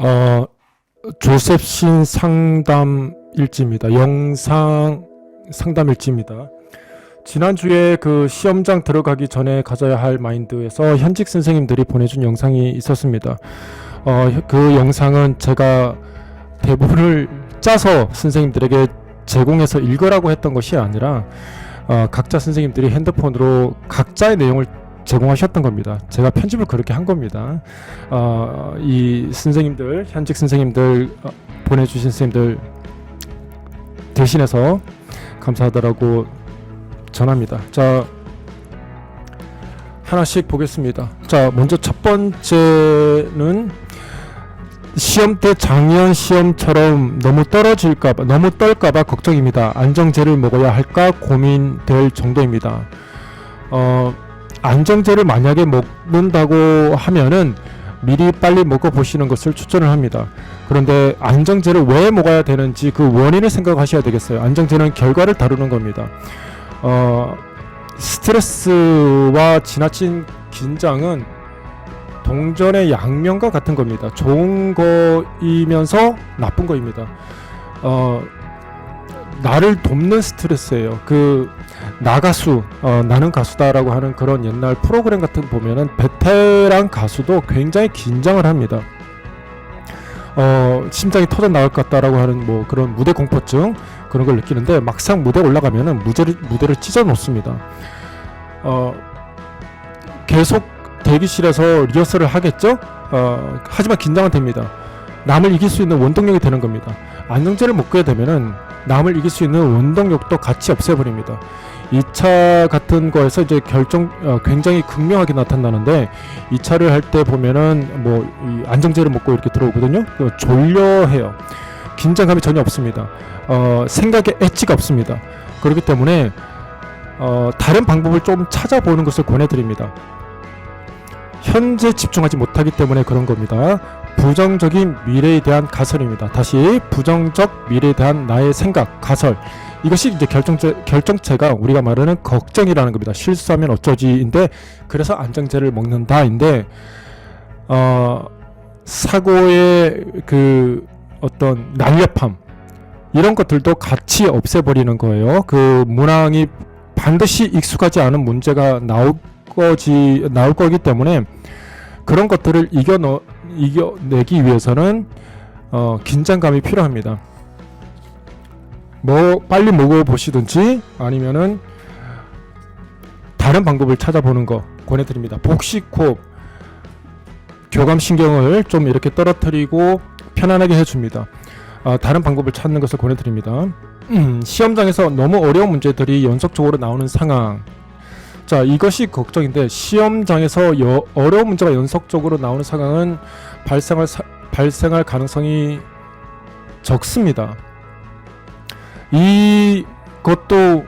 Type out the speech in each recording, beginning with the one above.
어, 조셉신 상담 일지입니다. 영상 상담 일지입니다. 지난주에 그 시험장 들어가기 전에 가져야 할 마인드에서 현직 선생님들이 보내준 영상이 있었습니다. 그 영상은 제가 대본을 짜서 선생님들에게 제공해서 읽으라고 했던 것이 아니라 각자 선생님들이 핸드폰으로 각자의 내용을 제공하셨던 겁니다. 제가 편집을 그렇게 한 겁니다. 이 선생님들, 현직 선생님들, 보내주신 선생님들 대신해서 감사하다라고 전합니다. 자, 하나씩 보겠습니다. 자, 먼저 첫 번째는 시험 때 작년 시험처럼 너무 떨어질까봐, 너무 떨까봐 걱정입니다. 안정제를 먹어야 할까 고민될 정도입니다. 안정제를 만약에 먹는다고 하면은 미리 빨리 먹어보시는 것을 추천을 합니다. 그런데 안정제를 왜 먹어야 되는지 그 원인을 생각하셔야 되겠어요. 안정제는 결과를 다루는 겁니다. 스트레스와 지나친 긴장은 동전의 양면과 같은 겁니다. 좋은 거이면서 나쁜 거입니다. 나를 돕는 스트레스예요. 나가수, 나는 가수다라고 하는 그런 옛날 프로그램 같은 거 보면은 베테랑 가수도 굉장히 긴장을 합니다. 심장이 터져 나올 것 같다라고 하는 뭐 그런 무대 공포증 그런 걸 느끼는데 막상 무대에 올라가면은 무대를 찢어 놓습니다. 계속 대기실에서 리허설을 하겠죠? 하지만 긴장은 됩니다. 남을 이길 수 있는 원동력이 되는 겁니다. 안정제를 먹게 되면은 남을 이길 수 있는 원동력도 같이 없애버립니다. 2차 같은 거에서 이제 굉장히 극명하게 나타나는데 2차를 할 때 보면은 이 안정제를 먹고 이렇게 들어오거든요. 졸려해요. 긴장감이 전혀 없습니다. 생각에 엣지가 없습니다. 그렇기 때문에 다른 방법을 좀 찾아보는 것을 권해드립니다. 현재 집중하지 못하기 때문에 그런 겁니다. 부정적인 미래에 대한 가설입니다. 다시 부정적 미래에 대한 나의 생각, 가설. 이것이 이제 결정체가 우리가 말하는 걱정이라는 겁니다. 실수하면 어쩌지인데 그래서 안정제를 먹는다인데 사고의 그 어떤 날렵함 이런 것들도 같이 없애버리는 거예요. 그 문항이 반드시 익숙하지 않은 문제가 나올 거기 때문에 그런 것들을 이겨내기 위해서는 긴장감이 필요합니다. 빨리 먹어보시든지 아니면은 다른 방법을 찾아보는 거 권해드립니다. 복식호흡, 교감신경을 좀 이렇게 떨어뜨리고 편안하게 해줍니다. 다른 방법을 찾는 것을 권해드립니다. 시험장에서 너무 어려운 문제들이 연속적으로 나오는 상황. 자, 이것이 걱정인데 시험장에서 어려운 문제가 연속적으로 나오는 상황은 발생할 가능성이 적습니다. 이것도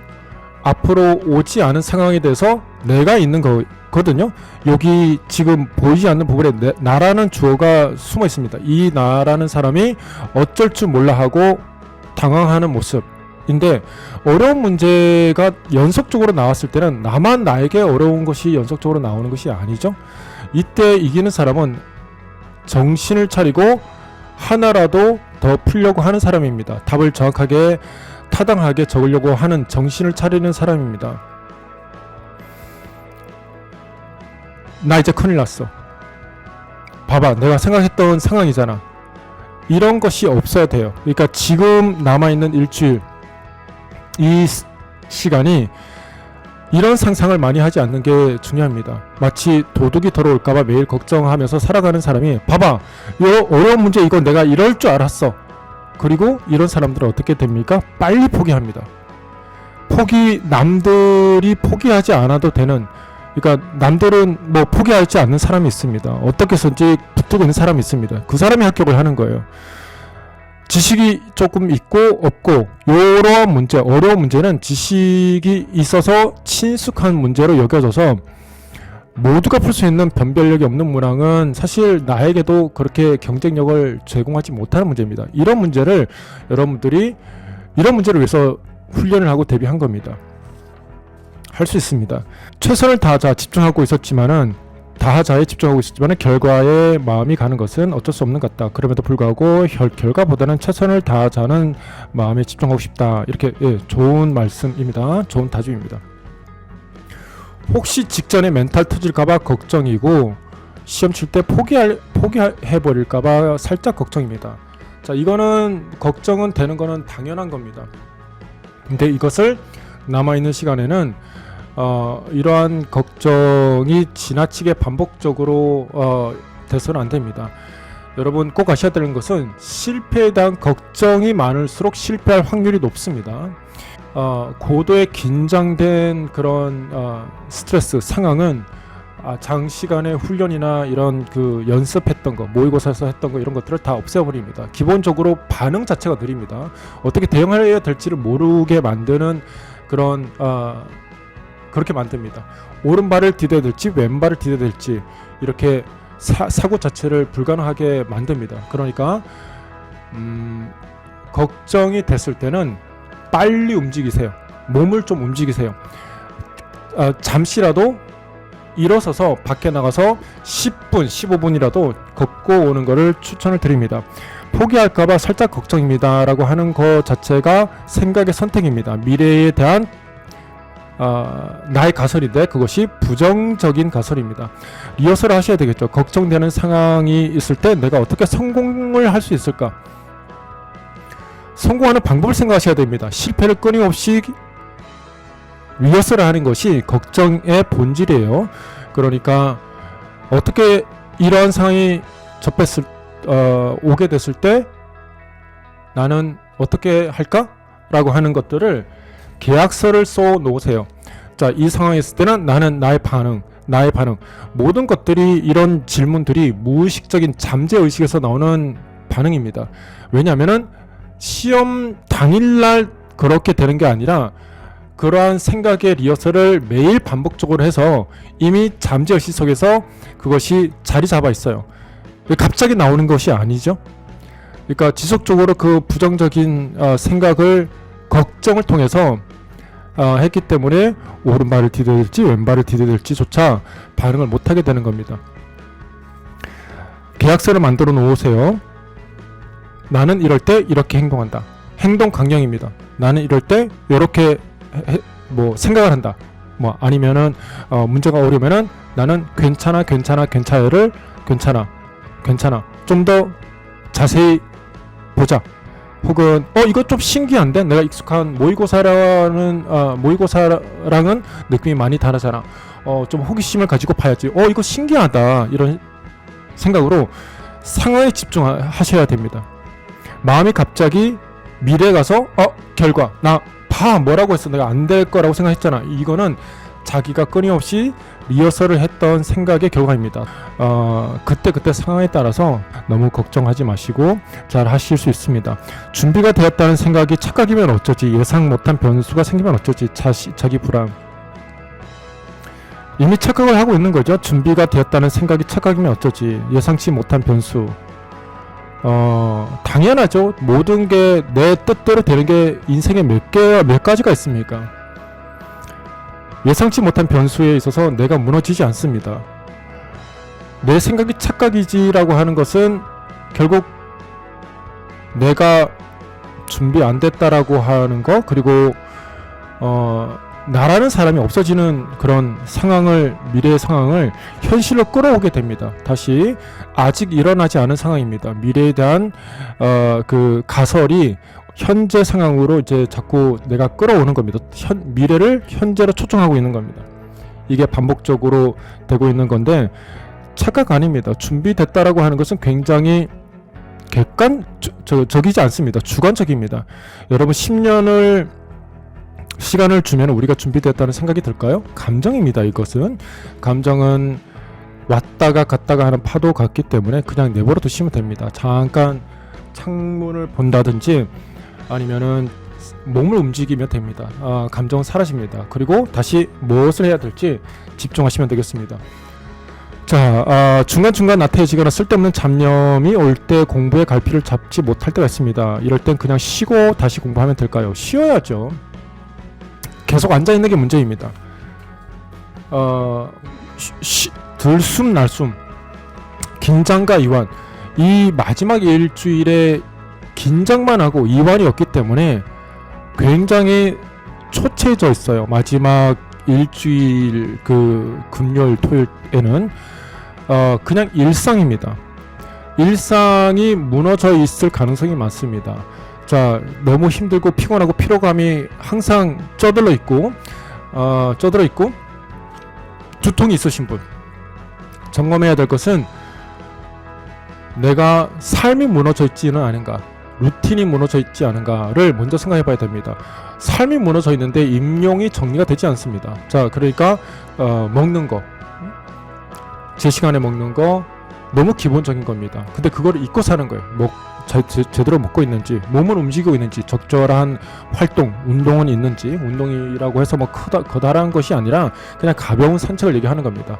앞으로 오지 않은 상황에 대해서 내가 있는 거거든요. 여기 지금 보이지 않는 부분에 나라는 주어가 숨어 있습니다. 이 나라는 사람이 어쩔 줄 몰라 하고 당황하는 모습인데 어려운 문제가 연속적으로 나왔을 때는 나만 나에게 어려운 것이 연속적으로 나오는 것이 아니죠. 이때 이기는 사람은 정신을 차리고 하나라도 더 풀려고 하는 사람입니다. 답을 정확하게 타당하게 적으려고 하는 정신을 차리는 사람입니다. 나 이제 큰일 났어. 봐봐, 내가 생각했던 상황이잖아. 이런 것이 없어야 돼요. 그러니까 지금 남아있는 일주일 이 시간이 이런 상상을 많이 하지 않는 게 중요합니다. 마치 도둑이 들어올까봐 매일 걱정하면서 살아가는 사람이 봐봐, 이 어려운 문제 이거 내가 이럴 줄 알았어. 그리고 이런 사람들은 어떻게 됩니까? 빨리 포기합니다. 남들이 포기하지 않아도 되는, 그러니까 남들은 포기하지 않는 사람이 있습니다. 어떻게 해서든지 붙들고 있는 사람이 있습니다. 그 사람이 합격을 하는 거예요. 지식이 조금 있고 없고 이러한 문제, 어려운 문제는 지식이 있어서 친숙한 문제로 여겨져서 모두가 풀 수 있는 변별력이 없는 문항은 사실 나에게도 그렇게 경쟁력을 제공하지 못하는 문제입니다. 이런 문제를 여러분들이 이런 문제를 위해서 훈련을 하고 대비한 겁니다. 할 수 있습니다. 최선을 다하자 집중하고 있었지만은 다하자에 집중하고 있었지만 결과에 마음이 가는 것은 어쩔 수 없는 것 같다. 그럼에도 불구하고 결과보다는 최선을 다하자는 마음에 집중하고 싶다. 이렇게 좋은 말씀입니다. 좋은 다짐입니다. 혹시 직전에 멘탈 터질까봐 걱정이고 시험 칠 때 포기해버릴까봐 살짝 걱정입니다. 자, 이거는 걱정은 되는 거는 당연한 겁니다. 근데 이것을 남아있는 시간에는 이러한 걱정이 지나치게 반복적으로 돼서는 안 됩니다. 여러분 꼭 아셔야 되는 것은 실패에 대한 걱정이 많을수록 실패할 확률이 높습니다. 고도의 긴장된 그런 스트레스 상황은 장시간의 훈련이나 이런 그 연습했던 거, 모의고사에서 했던 거 이런 것들을 다 없애버립니다. 기본적으로 반응 자체가 느립니다. 어떻게 대응해야 될지를 모르게 만드는 그런 그렇게 만듭니다. 오른발을 디뎌야 될지 왼발을 디뎌야 될지 이렇게 사고 자체를 불가능하게 만듭니다. 그러니까 걱정이 됐을 때는 빨리 움직이세요. 몸을 좀 움직이세요. 잠시라도 일어서서 밖에 나가서 10분, 15분이라도 걷고 오는 것을 추천을 드립니다. 포기할까봐 살짝 걱정입니다 라고 하는 것 자체가 생각의 선택입니다. 미래에 대한 나의 가설인데 그것이 부정적인 가설입니다. 리허설을 하셔야 되겠죠. 걱정되는 상황이 있을 때 내가 어떻게 성공을 할 수 있을까? 성공하는 방법을 생각하셔야 됩니다. 실패를 끊임없이 리허설을 하는 것이 걱정의 본질이에요. 그러니까 어떻게 이러한 상황이 오게 됐을 때 나는 어떻게 할까? 라고 하는 것들을 계약서를 써 놓으세요. 자, 이 상황에 있을 때는 나는 나의 반응 모든 것들이 이런 질문들이 무의식적인 잠재의식에서 나오는 반응입니다. 왜냐하면은 시험 당일날 그렇게 되는 게 아니라 그러한 생각의 리허설을 매일 반복적으로 해서 이미 잠재의식 속에서 그것이 자리 잡아 있어요. 갑자기 나오는 것이 아니죠. 그러니까 지속적으로 그 부정적인 생각을 걱정을 통해서 했기 때문에 오른발을 디뎌야 될지 왼발을 디뎌야 될지조차 반응을 못하게 되는 겁니다. 계약서를 만들어 놓으세요. 나는 이럴 때 이렇게 행동한다. 행동 강령입니다. 나는 이럴 때 이렇게 생각을 한다. 아니면은 문제가 오려면은 나는 괜찮아를 괜찮아 좀 더 자세히 보자. 혹은 이거 좀 신기한데 내가 익숙한 모의고사랑은 느낌이 많이 다르잖아. 좀 호기심을 가지고 봐야지. 이거 신기하다. 이런 생각으로 상황에 집중하셔야 됩니다. 마음이 갑자기 미래에 가서 결과 나 뭐라고 했어. 내가 안 될 거라고 생각했잖아. 이거는 자기가 끊임없이 리허설을 했던 생각의 결과입니다. 그때 상황에 따라서 너무 걱정하지 마시고 잘 하실 수 있습니다. 준비가 되었다는 생각이 착각이면 어쩌지. 예상 못한 변수가 생기면 어쩌지. 자기 불안. 이미 착각을 하고 있는 거죠. 준비가 되었다는 생각이 착각이면 어쩌지. 예상치 못한 변수. 당연하죠. 모든 게 내 뜻대로 되는 게 인생에 몇 가지가 있습니까? 예상치 못한 변수에 있어서 내가 무너지지 않습니다. 내 생각이 착각이지라고 하는 것은 결국 내가 준비 안 됐다라고 하는 거, 그리고 나라는 사람이 없어지는 그런 미래의 상황을 현실로 끌어오게 됩니다. 다시 아직 일어나지 않은 상황입니다. 미래에 대한 그 가설이 현재 상황으로 이제 자꾸 내가 끌어오는 겁니다. 미래를 현재로 초청하고 있는 겁니다. 이게 반복적으로 되고 있는 건데 착각 아닙니다. 준비됐다라고 하는 것은 굉장히 적이지 않습니다. 주관적입니다. 여러분 10년을 시간을 주면 우리가 준비됐다는 생각이 들까요? 감정입니다. 이것은 감정은 왔다가 갔다가 하는 파도 같기 때문에 그냥 내버려 두시면 됩니다. 잠깐 창문을 본다든지 아니면은 몸을 움직이면 됩니다. 감정은 사라집니다. 그리고 다시 무엇을 해야 될지 집중하시면 되겠습니다. 자, 중간중간 나태해지거나 쓸데없는 잡념이 올 때 공부에 갈피를 잡지 못할 때가 있습니다. 이럴 땐 그냥 쉬고 다시 공부하면 될까요? 쉬어야죠. 계속 앉아있는 게 문제입니다. 들숨날숨, 긴장과 이완, 이 마지막 일주일에 긴장만 하고 이완이 없기 때문에 굉장히 초췌해져 있어요. 마지막 일주일 그 금요일 토요일에는 그냥 일상입니다. 일상이 무너져 있을 가능성이 많습니다. 자, 너무 힘들고 피곤하고 피로감이 항상 쩌들어 있고 두통이 있으신 분, 점검해야 될 것은 내가 삶이 무너져 있지는 않은가, 루틴이 무너져 있지 않은가를 먼저 생각해 봐야 됩니다. 삶이 무너져 있는데 임용이 정리가 되지 않습니다. 자, 그러니까 먹는 거, 제 시간에 먹는 거 너무 기본적인 겁니다. 근데 그걸 잊고 사는 거예요. 제대로 먹고 있는지, 몸은 움직이고 있는지, 적절한 활동, 운동은 있는지, 운동이라고 해서 뭐 거다란 것이 아니라 그냥 가벼운 산책을 얘기하는 겁니다.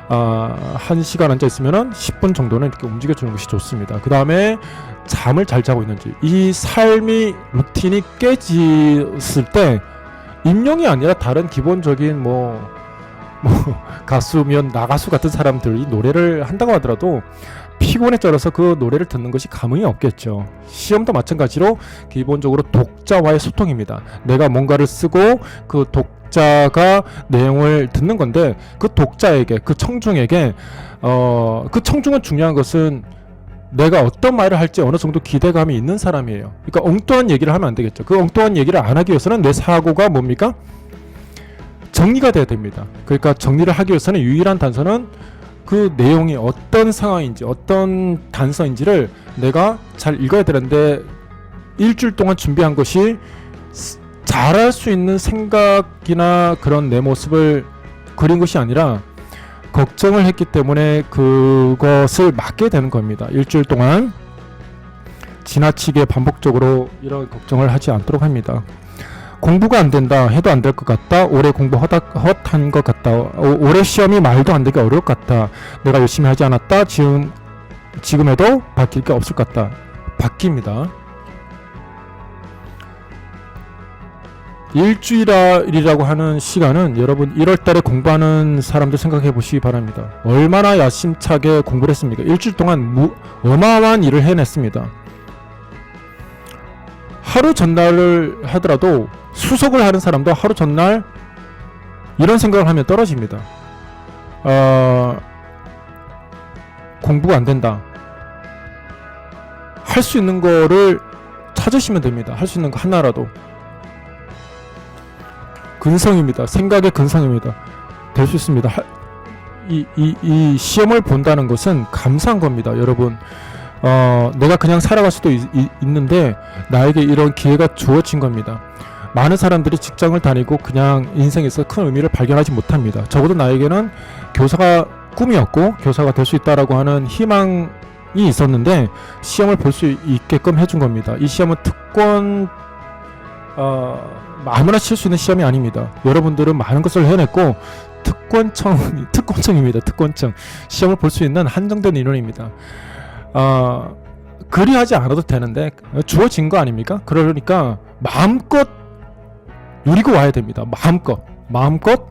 1시간 앉아 있으면은 10분 정도는 이렇게 움직여주는 것이 좋습니다. 그 다음에 잠을 잘 자고 있는지, 이 삶이 루틴이 깨졌을 때 임용이 아니라 다른 기본적인 가수면 나가수 같은 사람들이 노래를 한다고 하더라도 피곤에 쩔어서 그 노래를 듣는 것이 감흥이 없겠죠. 시험도 마찬가지로 기본적으로 독자와의 소통입니다. 내가 뭔가를 쓰고 그 독자가 내용을 듣는 건데, 그 독자에게, 그 청중에게 그 청중은 중요한 것은 내가 어떤 말을 할지 어느 정도 기대감이 있는 사람이에요. 그러니까 엉뚱한 얘기를 하면 안 되겠죠. 그 엉뚱한 얘기를 안 하기 위해서는 내 사고가 뭡니까? 정리가 돼야 됩니다. 그러니까 정리를 하기 위해서는 유일한 단서는 그 내용이 어떤 상황인지, 어떤 단서인지를 내가 잘 읽어야 되는데, 일주일 동안 준비한 것이 잘할 수 있는 생각이나 그런 내 모습을 그린 것이 아니라 걱정을 했기 때문에 그것을 맡게 되는 겁니다. 일주일 동안 지나치게 반복적으로 이런 걱정을 하지 않도록 합니다. 공부가 안 된다, 해도 안 될 것 같다, 올해 공부 헛한 것 같다, 올해 시험이 말도 안 되게 어려울 것 같다, 내가 열심히 하지 않았다, 지금에도 바뀔 게 없을 것 같다. 바뀝니다. 일주일이라고 하는 시간은 여러분 1월달에 공부하는 사람들 생각해 보시기 바랍니다. 얼마나 야심차게 공부를 했습니까? 일주일 동안 어마어마한 일을 해냈습니다. 하루 전날을 하더라도, 수석을 하는 사람도 하루 전날 이런 생각을 하면 떨어집니다. 공부가 안 된다. 할 수 있는 거를 찾으시면 됩니다. 할 수 있는 거 하나라도. 근성입니다. 생각의 근성입니다. 될 수 있습니다. 이 시험을 본다는 것은 감사한 겁니다. 여러분, 내가 그냥 살아갈 수도 있는데 나에게 이런 기회가 주어진 겁니다. 많은 사람들이 직장을 다니고 그냥 인생에서 큰 의미를 발견하지 못합니다. 적어도 나에게는 교사가 꿈이었고 교사가 될 수 있다라고 하는 희망이 있었는데 시험을 볼 수 있게끔 해준 겁니다. 이 시험은 아무나 칠 수 있는 시험이 아닙니다. 여러분들은 많은 것을 해냈고 특권청입니다. 특권청. 시험을 볼 수 있는 한정된 인원입니다. 그리 하지 않아도 되는데 주어진 거 아닙니까? 그러니까 마음껏 누리고 와야 됩니다. 마음껏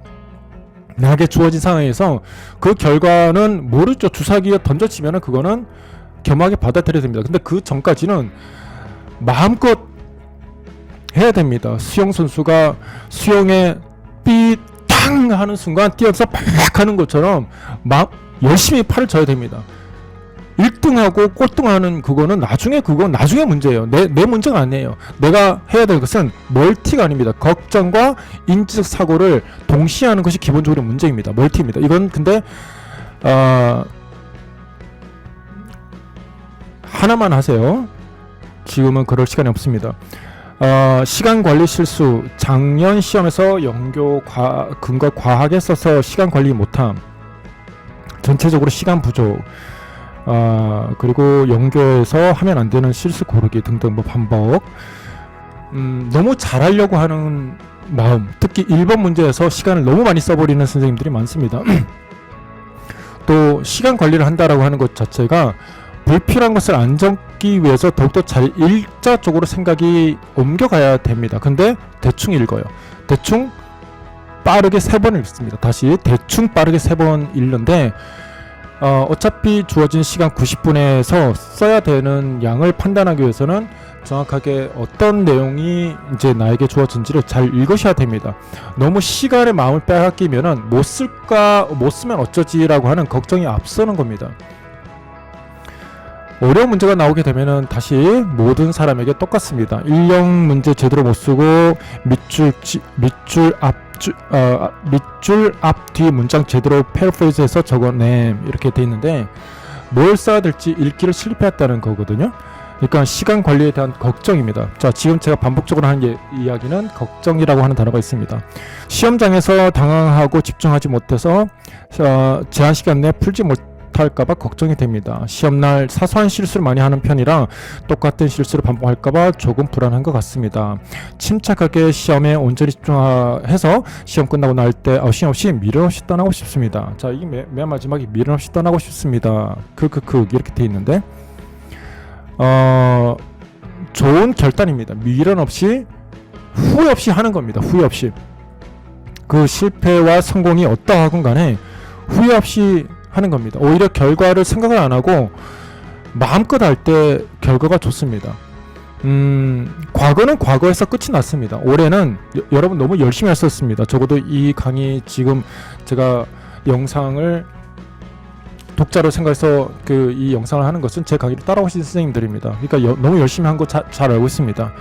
나에게 주어진 상황에서 그 결과는 모르죠. 주사기에 던져치면은 그거는 겸하게 받아들여야 됩니다. 근데 그 전까지는 마음껏 해야 됩니다. 수영 선수가 수영에 삐땅 하는 순간 뛰어서 팍 하는 것처럼 열심히 팔을 져야 됩니다. 1등하고 꼴등하는 그건 나중에 문제예요. 내 문제가 아니에요. 내가 해야 될 것은 멀티가 아닙니다. 걱정과 인지적 사고를 동시에 하는 것이 기본적으로 문제입니다. 멀티입니다. 이건 근데 하나만 하세요. 지금은 그럴 시간이 없습니다. 시간 관리 실수, 작년 시험에서 근거 과하게 써서 시간 관리 못함, 전체적으로 시간 부족, 그리고 연교에서 하면 안 되는 실수 고르기 등등 반복, 너무 잘하려고 하는 마음, 특히 1번 문제에서 시간을 너무 많이 써버리는 선생님들이 많습니다. 또 시간 관리를 한다라고 하는 것 자체가 불필요한 것을 안 적기 위해서 더욱더 잘 읽자 쪽으로 생각이 옮겨가야 됩니다. 근데 대충 읽어요. 대충 빠르게 3번 읽습니다. 다시 대충 빠르게 3번 읽는데 어차피 주어진 시간 90분에서 써야 되는 양을 판단하기 위해서는 정확하게 어떤 내용이 이제 나에게 주어진지를 잘 읽으셔야 됩니다. 너무 시간에 마음을 빼앗기면은 못 쓰면 어쩌지라고 하는 걱정이 앞서는 겁니다. 어려운 문제가 나오게 되면은 다시 모든 사람에게 똑같습니다. 일령 문제 제대로 못 쓰고 밑줄 앞 뒤 문장 제대로 패러프레이즈해서 적어냄 이렇게 돼 있는데 뭘 써야 될지 읽기를 실패했다는 거거든요. 그러니까 시간 관리에 대한 걱정입니다. 자, 지금 제가 반복적으로 하는 이야기는 걱정이라고 하는 단어가 있습니다. 시험장에서 당황하고 집중하지 못해서 제한 시간 내에 풀지 못할까봐 걱정이 됩니다. 시험날 사소한 실수를 많이 하는 편이라 똑같은 실수를 반복할까봐 조금 불안한 것 같습니다. 침착하게 시험에 온전히 집중해서 시험 끝나고 날 때 어심 없이 미련 없이 떠나고 싶습니다. 자, 이게 맨 마지막에 미련 없이 떠나고 싶습니다. 이렇게 돼 있는데 좋은 결단입니다. 미련 없이 후회 없이 하는 겁니다. 후회 없이 그 실패와 성공이 어떠하건 간에 후회 없이 하는 겁니다. 오히려 결과를 생각을 안 하고 마음껏 할 때 결과가 좋습니다. 과거는 과거에서 끝이 났습니다. 올해는 여러분 너무 열심히 하셨습니다. 적어도 이 강의 지금 제가 영상을 독자로 생각해서 이 영상을 하는 것은 제 강의를 따라오신 선생님들입니다. 그러니까 너무 열심히 한 거 잘 알고 있습니다.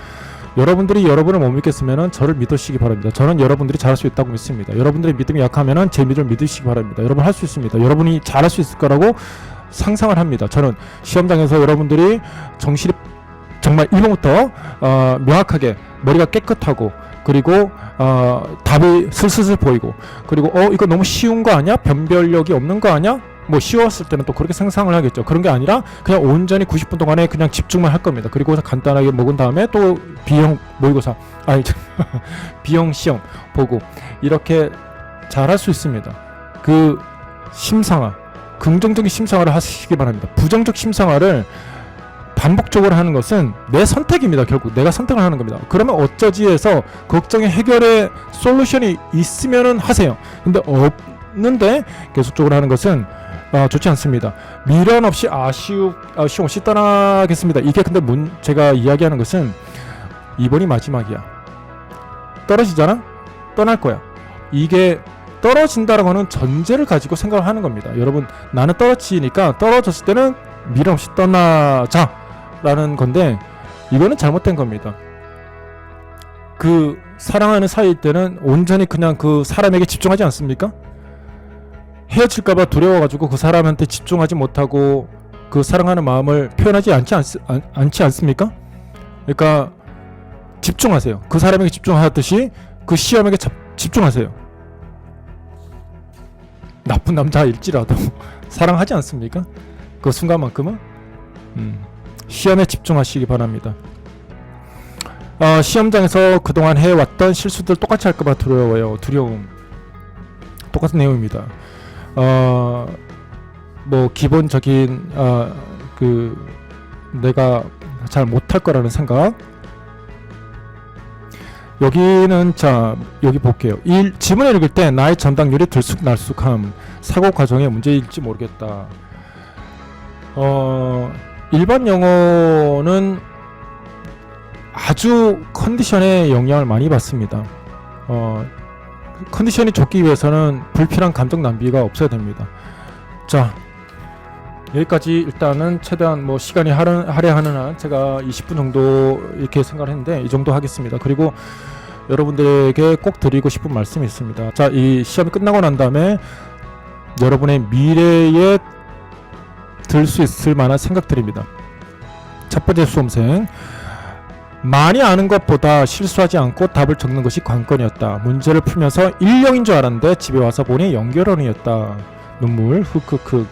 여러분들이 여러분을 못 믿겠으면 저를 믿으시기 바랍니다. 저는 여러분들이 잘할 수 있다고 믿습니다. 여러분들의 믿음이 약하면 제 믿음을 믿으시기 바랍니다. 여러분 할 수 있습니다. 여러분이 잘할 수 있을 거라고 상상을 합니다. 저는 시험장에서 여러분들이 정신이 정말 1번부터 명확하게 머리가 깨끗하고 그리고 답이 슬슬 보이고 그리고 이거 너무 쉬운 거 아니야? 변별력이 없는 거 아니야? 뭐 쉬웠을 때는 또 그렇게 상상을 하겠죠. 그런 게 아니라 그냥 온전히 90분 동안에 그냥 집중만 할 겁니다. 그리고 간단하게 먹은 다음에 또 B형 모의고사 B형 시험 보고 이렇게 잘할 수 있습니다. 그 심상화, 긍정적인 심상화를 하시기 바랍니다. 부정적 심상화를 반복적으로 하는 것은 내 선택입니다. 결국 내가 선택을 하는 겁니다. 그러면 어쩌지 해서 걱정의 해결의 솔루션이 있으면은 하세요. 근데 없는데 계속적으로 하는 것은 좋지 않습니다. 미련 없이 아쉬움 없이 떠나겠습니다. 이게 근데 제가 이야기하는 것은 이번이 마지막이야. 떨어지잖아? 떠날 거야. 이게 떨어진다라고 하는 전제를 가지고 생각을 하는 겁니다. 여러분, 나는 떨어지니까 떨어졌을 때는 미련 없이 떠나자 라는 건데 이거는 잘못된 겁니다. 그 사랑하는 사이일 때는 온전히 그냥 그 사람에게 집중하지 않습니까? 헤어질까봐 두려워가지고 그 사람한테 집중하지 못하고 그 사랑하는 마음을 표현하지 않지 않습니까? 그러니까 집중하세요. 그 사람에게 집중하듯이 그 시험에게 집중하세요. 나쁜 남자일지라도 사랑하지 않습니까? 그 순간만큼은 시험에 집중하시기 바랍니다. 시험장에서 그동안 해왔던 실수들 똑같이 할까봐 두려움. 똑같은 내용입니다. 뭐 기본적인 내가 잘 못할 거라는 생각. 여기는 여기 볼게요. 지문을 읽을 때 나의 전당률이 들쑥날쑥함. 사고 과정의 문제일지 모르겠다. 일반 영어는 아주 컨디션에 영향을 많이 받습니다. 컨디션이 좋기 위해서는 불필요한 감정 낭비가 없어야 됩니다. 자, 여기까지 일단은 최대한 뭐 시간이 할애하는 한 제가 20분 정도 이렇게 생각을 했는데 이 정도 하겠습니다. 그리고 여러분들에게 꼭 드리고 싶은 말씀이 있습니다. 자, 이 시험이 끝나고 난 다음에 여러분의 미래에 들 수 있을 만한 생각들입니다. 첫 번째 수험생, 많이 아는 것보다 실수하지 않고 답을 적는 것이 관건이었다. 문제를 풀면서 일령인 줄 알았는데 집에 와서 보니 연결원이었다. 눈물 흑흑흑.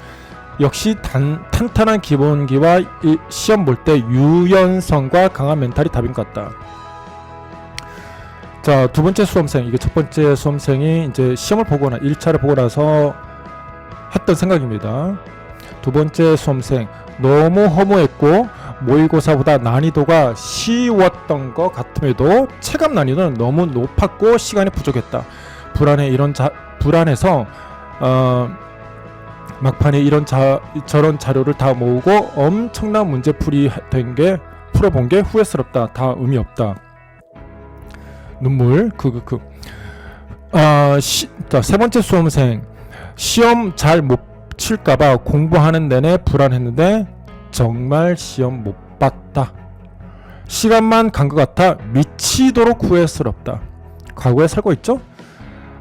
역시 탄탄한 기본기와 시험 볼 때 유연성과 강한 멘탈이 답인 것 같다. 자, 두 번째 수험생, 이게 첫 번째 수험생이 이제 시험을 보거나 1차를 보고 나서 했던 생각입니다. 두 번째 수험생, 너무 허무했고 모의고사보다 난이도가 쉬웠던 것 같음에도 체감 난이도는 너무 높았고 시간이 부족했다. 불안해서 막판에 저런 자료를 다 모으고 엄청난 문제풀이 풀어본 게 후회스럽다. 다 의미 없다. 눈물. 세 번째 수험생. 시험 잘 못 칠까봐 공부하는 내내 불안했는데 정말 시험 못 봤다. 시간만 간 것 같아 미치도록 후회스럽다. 과거에 살고 있죠?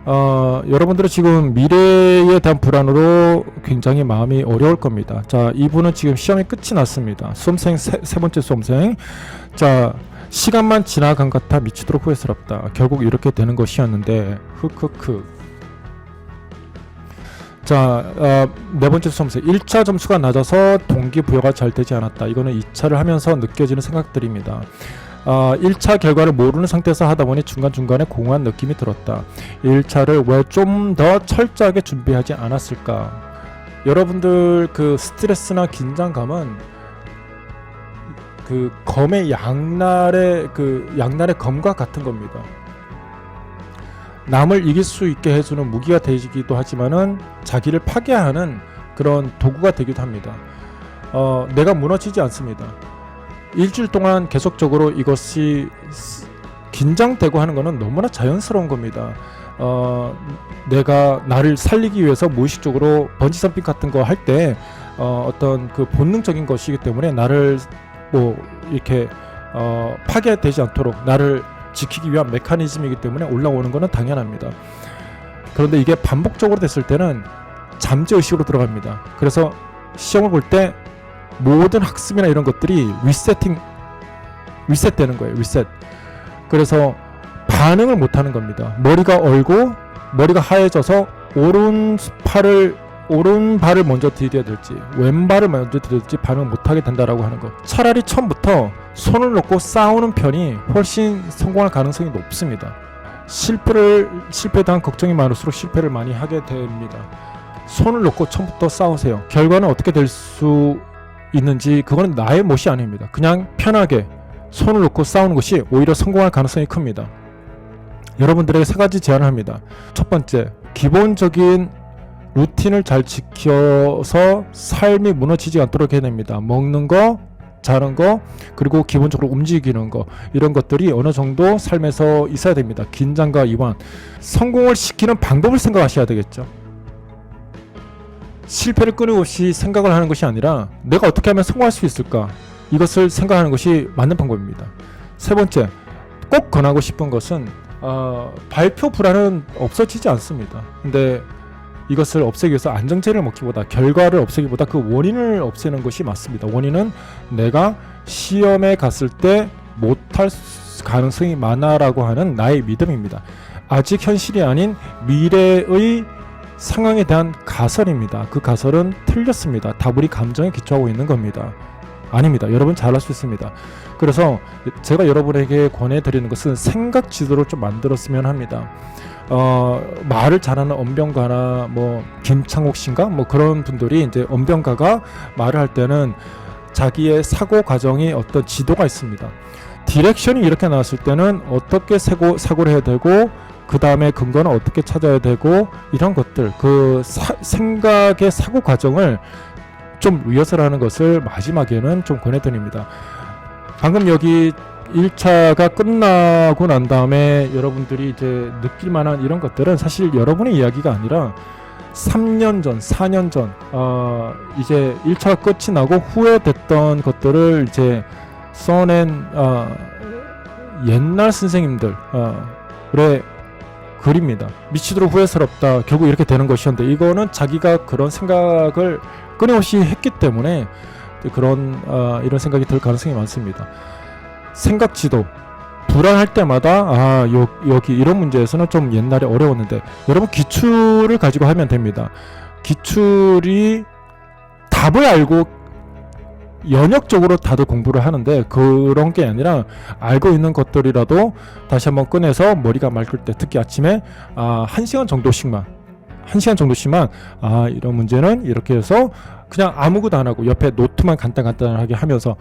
여러분들은 지금 미래에 대한 불안으로 굉장히 마음이 어려울 겁니다. 자, 이분은 지금 시험이 끝이 났습니다. 수험생 세 번째 수험생. 자, 시간만 지나간 것 같아 미치도록 후회스럽다. 결국 이렇게 되는 것이었는데 자, 네 번째 수험생. 1차 점수가 낮아서 동기부여가 잘 되지 않았다. 이거는 2차를 하면서 느껴지는 생각들입니다. 1차 결과를 모르는 상태에서 하다 보니 중간중간에 공허한 느낌이 들었다. 1차를 왜 좀 더 철저하게 준비하지 않았을까? 여러분들 그 스트레스나 긴장감은 그 검의 양날의 검과 같은 겁니다. 남을 이길 수 있게 해주는 무기가 되기도 하지만은 자기를 파괴하는 그런 도구가 되기도 합니다. 내가 무너지지 않습니다. 일주일 동안 계속적으로 이것이 긴장되고 하는 것은 너무나 자연스러운 겁니다. 내가 나를 살리기 위해서 무의식적으로 번지점핑 같은 거 할 때 어떤 그 본능적인 것이기 때문에 나를 뭐 이렇게 파괴되지 않도록 나를 지키기 위한 메커니즘이기 때문에 올라오는 것은 당연합니다. 그런데 이게 반복적으로 됐을 때는 잠재의식으로 들어갑니다. 그래서 시험을 볼 때 모든 학습이나 이런 것들이 리셋되는 거예요. 리셋. 그래서 반응을 못하는 겁니다. 머리가 얼고 머리가 하얘져서 오른발을 먼저 디뎌야 될지 왼발을 먼저 디뎌야 될지 반응을 못하게 된다라고 하는 것. 차라리 처음부터 손을 놓고 싸우는 편이 훨씬 성공할 가능성이 높습니다. 실패에 대한 걱정이 많을수록 실패를 많이 하게 됩니다. 손을 놓고 처음부터 싸우세요. 결과는 어떻게 될 수 있는지 그거는 나의 몫이 아닙니다. 그냥 편하게 손을 놓고 싸우는 것이 오히려 성공할 가능성이 큽니다. 여러분들에게 세 가지 제안을 합니다. 첫 번째, 기본적인 루틴을 잘 지켜서 삶이 무너지지 않도록 해야 됩니다. 먹는 거, 자는 거, 그리고 기본적으로 움직이는 거, 이런 것들이 어느 정도 삶에서 있어야 됩니다. 긴장과 이완. 성공을 시키는 방법을 생각하셔야 되겠죠. 실패를 끊임없이 생각을 하는 것이 아니라 내가 어떻게 하면 성공할 수 있을까, 이것을 생각하는 것이 맞는 방법입니다. 세 번째, 꼭 권하고 싶은 것은 발표 불안은 없어지지 않습니다. 근데 이것을 없애기 위해서 안정제를 먹기보다, 결과를 없애기보다 그 원인을 없애는 것이 맞습니다. 원인은 내가 시험에 갔을 때 못할 가능성이 많아라고 하는 나의 믿음입니다. 아직 현실이 아닌 미래의 상황에 대한 가설입니다. 그 가설은 틀렸습니다. 다분히 감정에 기초하고 있는 겁니다. 아닙니다. 여러분 잘할 수 있습니다. 그래서 제가 여러분에게 권해드리는 것은 생각 지도를 좀 만들었으면 합니다. 말을 잘하는 언변가나 뭐 김창옥 씨인가 뭐 그런 분들이 이제 언변가가 말을 할 때는 자기의 사고 과정이 어떤 지도가 있습니다. 디렉션이 이렇게 나왔을 때는 어떻게 사고를 해야 되고 그 다음에 근거는 어떻게 찾아야 되고 이런 것들, 그 생각의 사고 과정을 좀 리허설하는 것을 마지막에는 좀 권해드립니다. 방금 여기 1차가 끝나고 난 다음에 여러분들이 이제 느낄 만한 이런 것들은 사실 여러분의 이야기가 아니라 3년 전, 4년 전, 이제 1차가 끝이 나고 후회됐던 것들을 이제 써낸 옛날 선생님들의 글입니다. 미치도록 후회스럽다. 결국 이렇게 되는 것이었는데, 이거는 자기가 그런 생각을 끊임없이 했기 때문에 그런 이런 생각이 들 가능성이 많습니다. 생각 지도. 불안할 때마다 여기 이런 문제에서는 좀 옛날에 어려웠는데, 여러분 기출을 가지고 하면 됩니다. 기출이 답을 알고 연역적으로 다들 공부를 하는데, 그런 게 아니라 알고 있는 것들이라도 다시 한번 꺼내서 머리가 맑을 때, 특히 아침에 1시간 정도씩만 이런 문제는 이렇게 해서 그냥 아무것도 안 하고 옆에 노트만 간단하게 하면서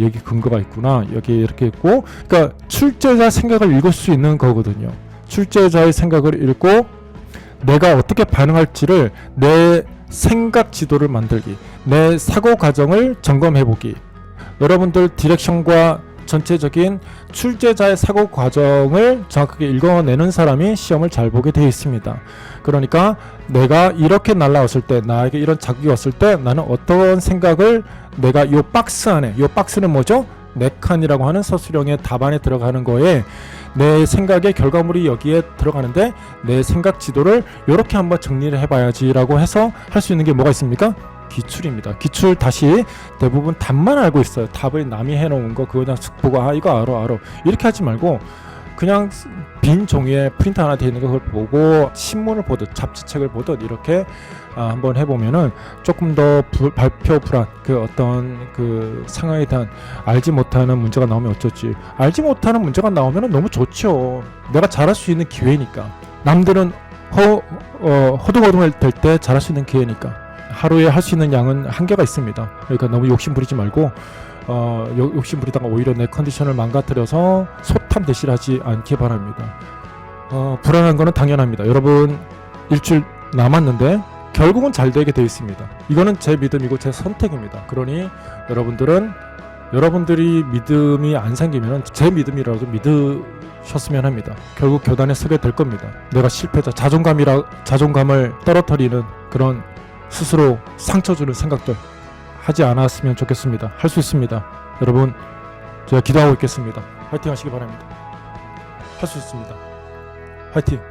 여기 근거가 있구나, 여기 이렇게 있고, 그러니까 출제자 생각을 읽을 수 있는 거거든요. 출제자의 생각을 읽고 내가 어떻게 반응할지를 내 생각 지도를 만들기, 내 사고 과정을 점검해보기. 여러분들 디렉션과 전체적인 출제자의 사고 과정을 정확하게 읽어내는 사람이 시험을 잘 보게 되어 있습니다. 그러니까 내가 이렇게 날라왔을 때, 나에게 이런 자극이 왔을 때 나는 어떤 생각을, 내가 이 박스 안에, 이 박스는 뭐죠? 4칸이라고 하는 서술형의 답안에 들어가는 거에 내 생각의 결과물이 여기에 들어가는데 내 생각 지도를 이렇게 한번 정리를 해봐야지 라고 해서 할 수 있는 게 뭐가 있습니까? 기출입니다. 기출 다시 대부분 답만 알고 있어요. 답을 남이 해놓은 거 그거 그냥 쓱 보고 아 이거 알아 이렇게 하지 말고 그냥 빈 종이에 프린트 하나 되어 있는 걸 보고 신문을 보듯 잡지책을 보듯 이렇게 한번 해보면은 조금 더 발표 불안, 그 어떤 그 상황에 대한 알지 못하는 문제가 나오면 어쩌지. 알지 못하는 문제가 나오면 너무 좋죠. 내가 잘할 수 있는 기회니까. 남들은 허둥허둥할 때 잘할 수 있는 기회니까. 하루에 할 수 있는 양은 한계가 있습니다. 그러니까 너무 욕심 부리지 말고 욕심 부리다가 오히려 내 컨디션을 망가뜨려서 소탐 대실하지 않기 바랍니다. 불안한 거는 당연합니다. 여러분 일주일 남았는데 결국은 잘 되게 되어 있습니다. 이거는 제 믿음이고 제 선택입니다. 그러니 여러분들이 믿음이 안 생기면 제 믿음이라도 믿으셨으면 합니다. 결국 교단에 서게 될 겁니다. 내가 실패자, 자존감을 떨어뜨리는 그런 스스로 상처 주는 생각들 하지 않았으면 좋겠습니다. 할 수 있습니다. 여러분 제가 기도하고 있겠습니다. 화이팅 하시기 바랍니다. 할 수 있습니다. 화이팅.